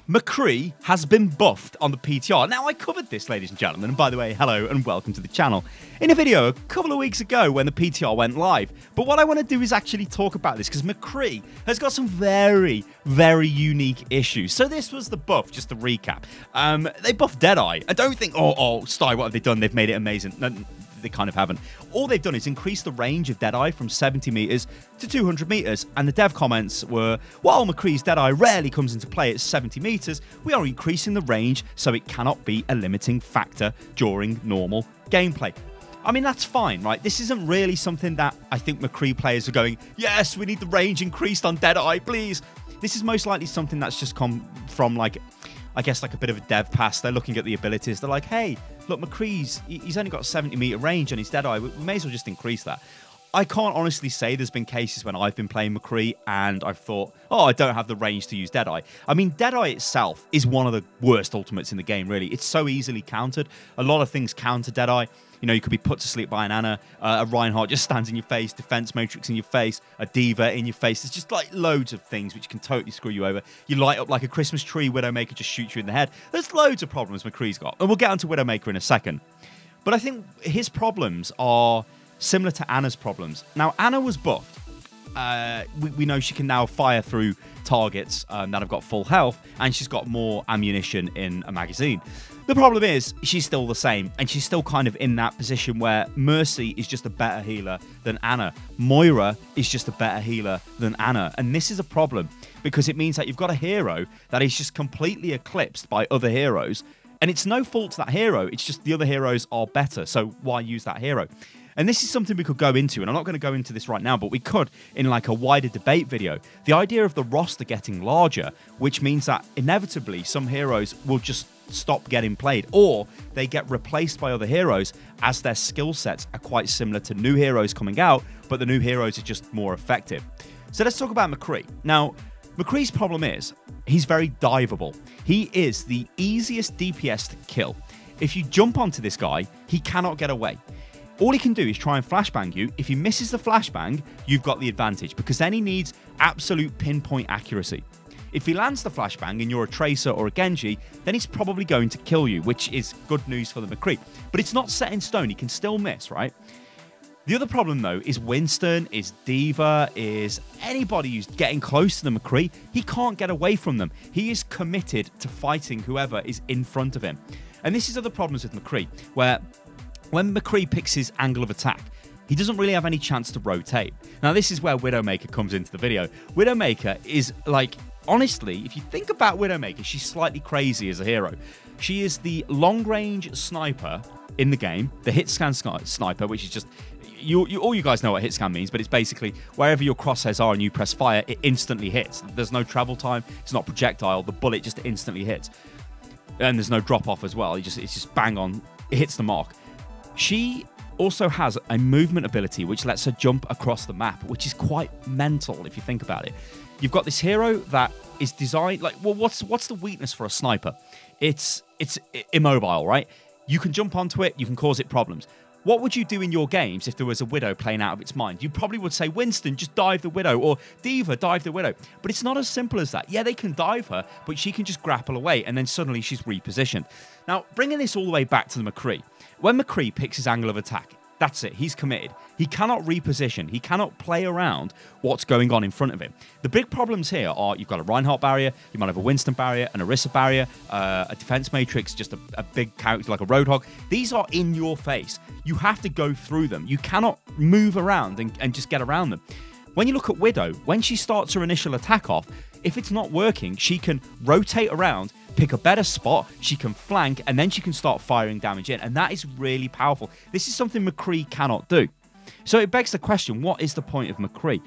McCree has been buffed on the PTR. Now, I covered this, ladies and gentlemen, and by the way, hello and welcome to the channel, in a video a couple of weeks ago when the PTR went live. But what I want to do is actually talk about this, because McCree has got some very, very unique issues. So this was the buff, just to recap. They buffed Deadeye. I don't think, Sty, what have they done? They've made it amazing. No, they kind of haven't. All they've done is increase the range of Deadeye from 70 meters to 200 meters. And the dev comments were, while McCree's Deadeye rarely comes into play at 70 meters, we are increasing the range so it cannot be a limiting factor during normal gameplay. I mean, that's fine, right? This isn't really something that I think McCree players are going, yes, we need the range increased on Deadeye, please. This is most likely something that's just come from, like, I guess, like a bit of a dev pass. They're looking at the abilities. They're like, hey, look, McCree's, he's only got 70-meter range on his Deadeye. We may as well just increase that. I can't honestly say there's been cases when I've been playing McCree and I've thought, oh, I don't have the range to use Deadeye. I mean, Deadeye itself is one of the worst ultimates in the game, really. It's so easily countered. A lot of things counter Deadeye. You know, you could be put to sleep by an Ana, a Reinhardt just stands in your face, defense matrix in your face, a Diva in your face. There's just like loads of things which can totally screw you over. You light up like a Christmas tree, Widowmaker just shoots you in the head. There's loads of problems McCree's got, and we'll get onto Widowmaker in a second. But I think his problems are similar to Ana's problems. Now, Ana was buffed. We know she can now fire through targets that have got full health, and she's got more ammunition in a magazine. The problem is, she's still the same, and she's still kind of in that position where Mercy is just a better healer than Ana. Moira is just a better healer than Ana, and this is a problem, because it means that you've got a hero that is just completely eclipsed by other heroes, and it's no fault to that hero, it's just the other heroes are better, so why use that hero? And this is something we could go into, and I'm not going to go into this right now, but we could in like a wider debate video. The idea of the roster getting larger, which means that inevitably some heroes will just stop getting played, or they get replaced by other heroes as their skill sets are quite similar to new heroes coming out, but the new heroes are just more effective. So let's talk about McCree. Now, McCree's problem is he's very diveable. He is the easiest DPS to kill. If you jump onto this guy, he cannot get away. All he can do is try and flashbang you. If he misses the flashbang, you've got the advantage, because then he needs absolute pinpoint accuracy. If he lands the flashbang and you're a Tracer or a Genji, then he's probably going to kill you, which is good news for the McCree. But it's not set in stone. He can still miss, right? The other problem, though, is Winston, is Diva, is anybody who's getting close to the McCree. He can't get away from them. He is committed to fighting whoever is in front of him. And this is other problems with McCree, where when McCree picks his angle of attack, he doesn't really have any chance to rotate. Now, this is where Widowmaker comes into the video. Widowmaker is like, honestly, if you think about Widowmaker, she's slightly crazy as a hero. She is the long-range sniper in the game, the hit scan sniper, which is just, all you guys know what hit scan means, but it's basically wherever your crosshairs are and you press fire, it instantly hits. There's no travel time, it's not projectile, the bullet just instantly hits. And there's no drop-off as well, it's just bang on, it hits the mark. She also has a movement ability which lets her jump across the map, which is quite mental if you think about it. You've got this hero that is designed, like, well, what's the weakness for a sniper? It's immobile, right? You can jump onto it, you can cause it problems. What would you do in your games if there was a Widow playing out of its mind? You probably would say, Winston, just dive the Widow, or Diva, dive the Widow. But it's not as simple as that. Yeah, they can dive her, but she can just grapple away, and then suddenly she's repositioned. Now, bringing this all the way back to the McCree. When McCree picks his angle of attack, that's it. He's committed. He cannot reposition. He cannot play around what's going on in front of him. The big problems here are you've got a Reinhardt barrier, you might have a Winston barrier, an Orisa barrier, a defense matrix, just a big character like a Roadhog. These are in your face. You have to go through them. You cannot move around and just get around them. When you look at Widow, when she starts her initial attack off, if it's not working, she can rotate around, pick a better spot, she can flank, and then she can start firing damage in. And that is really powerful. This is something McCree cannot do. So it begs the question, what is the point of McCree?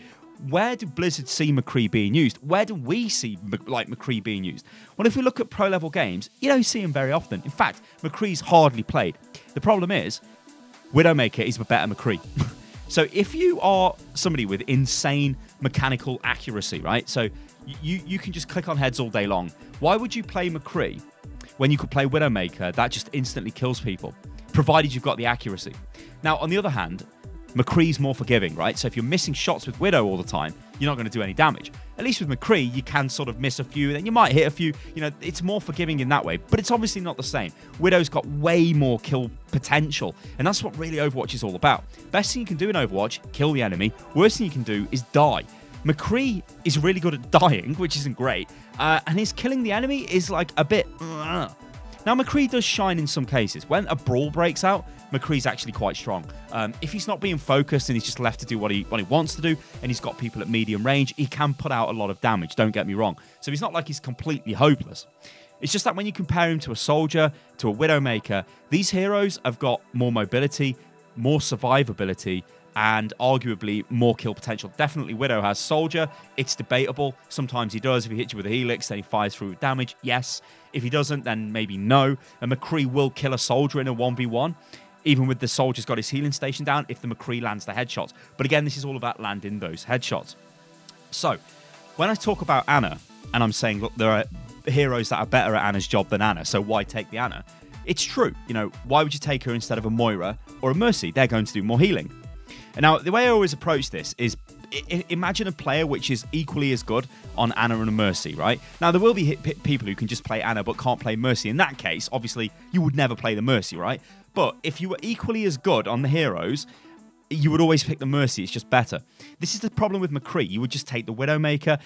Where do Blizzard see McCree being used? Where do we see McCree being used? Well, if we look at pro-level games, you don't see him very often. In fact, McCree's hardly played. The problem is, Widowmaker is a better McCree. So if you are somebody with insane mechanical accuracy, right? So you can just click on heads all day long. Why would you play McCree when you could play Widowmaker that just instantly kills people, provided you've got the accuracy? Now, on the other hand, McCree's more forgiving, right? So if you're missing shots with Widow all the time, you're not going to do any damage. At least with McCree, you can sort of miss a few, then you might hit a few. You know, it's more forgiving in that way, but it's obviously not the same. Widow's got way more kill potential, and that's what really Overwatch is all about. Best thing you can do in Overwatch, kill the enemy. Worst thing you can do is die. McCree is really good at dying, which isn't great, and his killing the enemy is like a bit... Now, McCree does shine in some cases. When a brawl breaks out, McCree's actually quite strong. If he's not being focused and he's just left to do what he wants to do, and he's got people at medium range, he can put out a lot of damage, don't get me wrong. So he's not like he's completely hopeless. It's just that when you compare him to a soldier, to a Widowmaker, these heroes have got more mobility, more survivability, and arguably more kill potential. Definitely Widow has. Soldier, it's debatable. Sometimes he does. If he hits you with a helix, then he fires through with damage. Yes. If he doesn't, then maybe no. And McCree will kill a soldier in a 1v1, even with the soldier's got his healing station down, if the McCree lands the headshots. But again, this is all about landing those headshots. So, when I talk about Ana, and I'm saying, look, there are heroes that are better at Ana's job than Ana, so why take the Ana? It's true. You know, why would you take her instead of a Moira or a Mercy? They're going to do more healing. And now, the way I always approach this is, imagine a player which is equally as good on Ana and a Mercy, right? Now, there will be people who can just play Ana but can't play Mercy. In that case, obviously, you would never play the Mercy, right? But if you were equally as good on the heroes, you would always pick the Mercy. It's just better. This is the problem with McCree. You would just take the Widowmaker.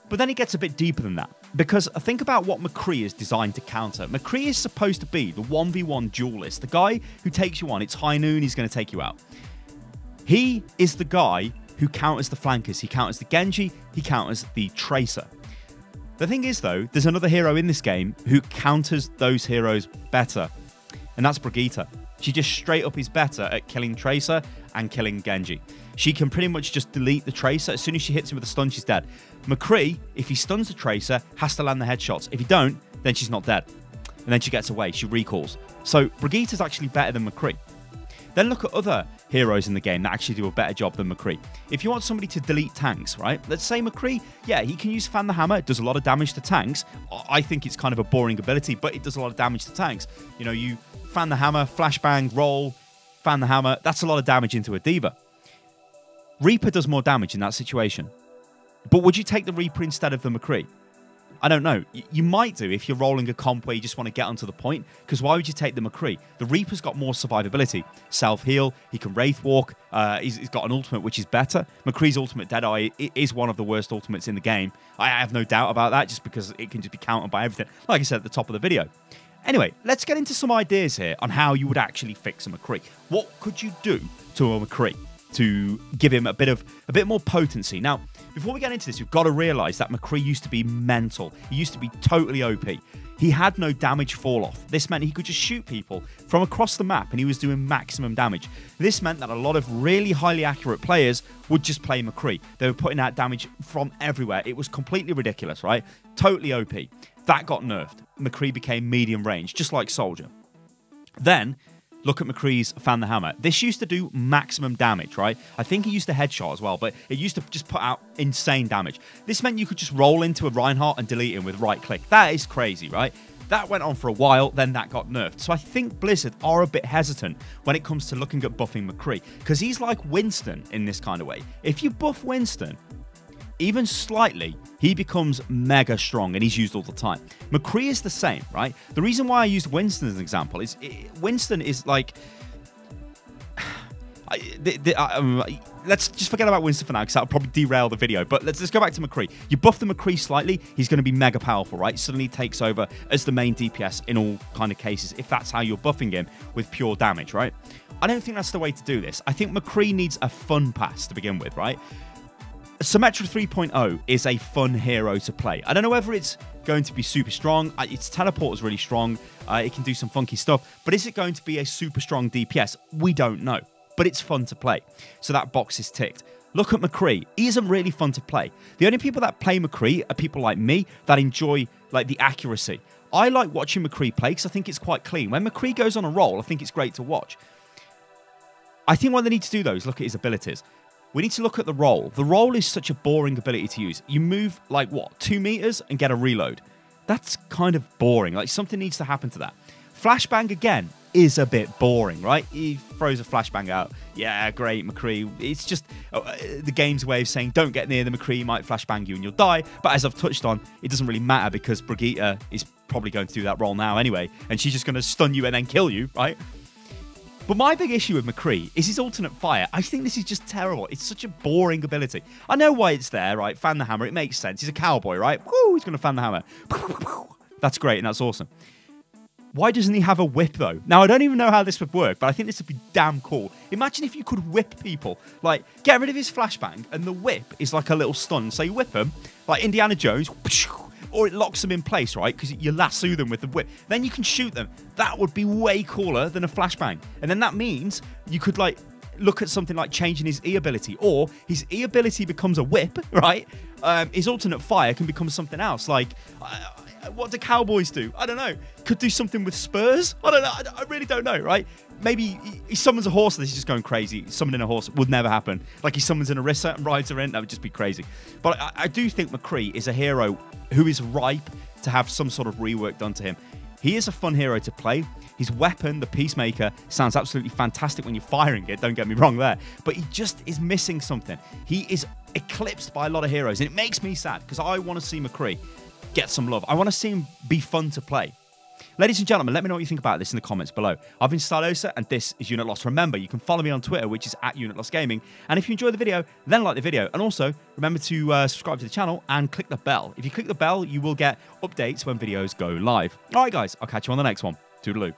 But then it gets a bit deeper than that. Because think about what McCree is designed to counter. McCree is supposed to be the 1v1 duelist. The guy who takes you on. It's high noon. He's going to take you out. He is the guy who counters the flankers. He counters the Genji. He counters the Tracer. The thing is, though, there's another hero in this game who counters those heroes better. And that's Brigitte. She just straight up is better at killing Tracer and killing Genji. She can pretty much just delete the Tracer. As soon as she hits him with a stun, she's dead. McCree, if he stuns the Tracer, has to land the headshots. If he don't, then she's not dead. And then she gets away. She recalls. So Brigitte is actually better than McCree. Then look at other heroes in the game that actually do a better job than McCree. If you want somebody to delete tanks, right? Let's say McCree, yeah, he can use Fan the Hammer. It does a lot of damage to tanks. I think it's kind of a boring ability, but it does a lot of damage to tanks. You know, you Fan the Hammer, flashbang, roll, Fan the Hammer. That's a lot of damage into a Diva. Reaper does more damage in that situation. But would you take the Reaper instead of the McCree? I don't know. You might do if you're rolling a comp where you just want to get onto the point, because why would you take the McCree? The Reaper's got more survivability. Self-heal, he can Wraith Walk, he's got an ultimate which is better. McCree's ultimate Deadeye is one of the worst ultimates in the game. I have no doubt about that, just because it can just be countered by everything, like I said at the top of the video. Anyway, let's get into some ideas here on how you would actually fix a McCree. What could you do to a McCree to give him a bit more potency? Now, before we get into this, we've got to realize that McCree used to be mental. He used to be totally OP. He had no damage fall off. This meant he could just shoot people from across the map and he was doing maximum damage. This meant that a lot of really highly accurate players would just play McCree. They were putting out damage from everywhere. It was completely ridiculous, right? Totally OP. That got nerfed. McCree became medium range, just like Soldier. Then, look at McCree's Fan the Hammer. This used to do maximum damage, right? I think he used a headshot as well, but it used to just put out insane damage. This meant you could just roll into a Reinhardt and delete him with right click. That is crazy, right? That went on for a while, then that got nerfed. So I think Blizzard are a bit hesitant when it comes to looking at buffing McCree, because he's like Winston in this kind of way. If you buff Winston, even slightly, he becomes mega strong and he's used all the time. McCree is the same, right? The reason why I used Winston as an example is Winston is like... let's just forget about Winston for now because that'll probably derail the video. But let's go back to McCree. You buff the McCree slightly, he's going to be mega powerful, right? Suddenly takes over as the main DPS in all kind of cases, if that's how you're buffing him with pure damage, right? I don't think that's the way to do this. I think McCree needs a fun pass to begin with, right? Symmetra 3.0 is a fun hero to play. I don't know whether it's going to be super strong. Its teleport is really strong. It can do some funky stuff. But is it going to be a super strong DPS? We don't know. But it's fun to play. So that box is ticked. Look at McCree. He isn't really fun to play. The only people that play McCree are people like me that enjoy like the accuracy. I like watching McCree play because I think it's quite clean. When McCree goes on a roll, I think it's great to watch. I think what they need to do, though, is look at his abilities. We need to look at the roll. The roll is such a boring ability to use. You move, like, what, 2 meters and get a reload. That's kind of boring. Like, something needs to happen to that. Flashbang, again, is a bit boring, right? He throws a flashbang out. Yeah, great, McCree. It's just the game's way of saying, don't get near the McCree, he might flashbang you and you'll die. But as I've touched on, it doesn't really matter because Brigitte is probably going to do that role now anyway, and she's just going to stun you and then kill you, right? But my big issue with McCree is his alternate fire. I think this is just terrible. It's such a boring ability. I know why it's there, right? Fan the hammer. It makes sense. He's a cowboy, right? Woo, he's going to fan the hammer. That's great and that's awesome. Why doesn't he have a whip, though? Now, I don't even know how this would work, but I think this would be damn cool. Imagine if you could whip people. Like, get rid of his flashbang, and the whip is like a little stun. So you whip him, like Indiana Jones, or it locks them in place, right? Because you lasso them with the whip. Then you can shoot them. That would be way cooler than a flashbang. And then that means you could, like, look at something like changing his E ability, or his E ability becomes a whip, right? His alternate fire can become something else, like... what do cowboys do? I don't know. Could do something with spurs? I don't know. I really don't know, right? Maybe he summons a horse and this is just going crazy. Summoning a horse would never happen. Like he summons an Orisa and rides her in. That would just be crazy. But I do think McCree is a hero who is ripe to have some sort of rework done to him. He is a fun hero to play. His weapon, the Peacemaker, sounds absolutely fantastic when you're firing it. Don't get me wrong there. But he just is missing something. He is eclipsed by a lot of heroes. And it makes me sad because I want to see McCree get some love. I want to see him be fun to play. Ladies and gentlemen, let me know what you think about this in the comments below. I've been Stylosa, and this is Unit Lost. Remember, you can follow me on Twitter, which is @UnitLostGaming. And if you enjoyed the video, then like the video. And also, remember to subscribe to the channel and click the bell. If you click the bell, you will get updates when videos go live. All right, guys, I'll catch you on the next one. Toodaloo.